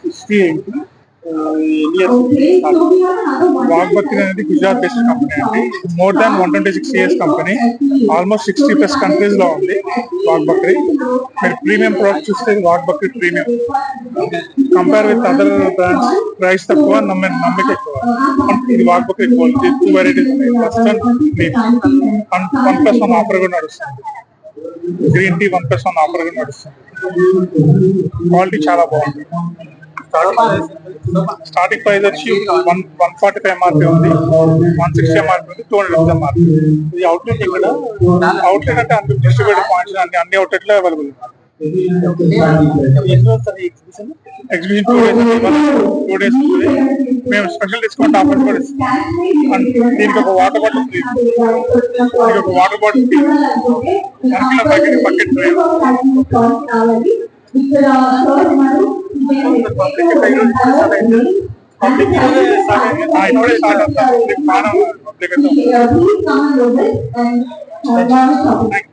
History वाघबकरी అనేది Gujarat based company అండి. More than 126 years company. Almost 60+ countries లో ఉంది వాఘబకరీ. మీరు ప్రీమియం ప్రొడక్ట్ చూస్తే వాఘబకరీ premium. Compare with other brands price తక్కువ, నమ్మిక ఎక్కువ. ఇది వాఘబకరీ క్వాలిటీ 2 వెరైటీస్ ఉన్నాయి. ఫస్ట్ 1+1 ఆఫర్ కూడా నడుస్తుంది. గ్రీన్ టీ 1+1 ఆఫర్ కూడా నడుస్తుంది. క్వాలిటీ చాలా బాగుంది. స్టార్టింగ్ ప్రైస్ వచ్చి 145 ఎంఆర్పీ ఉంది, 160 ఎంఆర్పీ ఉంది, 200 ఎంఆర్పీ. ఇది అవుట్లెట్. ఇక్కడ అవుట్లెట్ అంటే అన్ని డిస్ట్రిబ్యూటర్ పాయింట్స్ అన్ని అవుట్లెట్ లో అవైలబుల్. ఎగ్జిబిషన్ 2 డేస్ ఉంది. మేము స్పెషల్ డిస్కౌంట్ ఆఫర్స్ కూడా ఇస్తాం. దీనికి ఒక water bottle free, bucket free. Public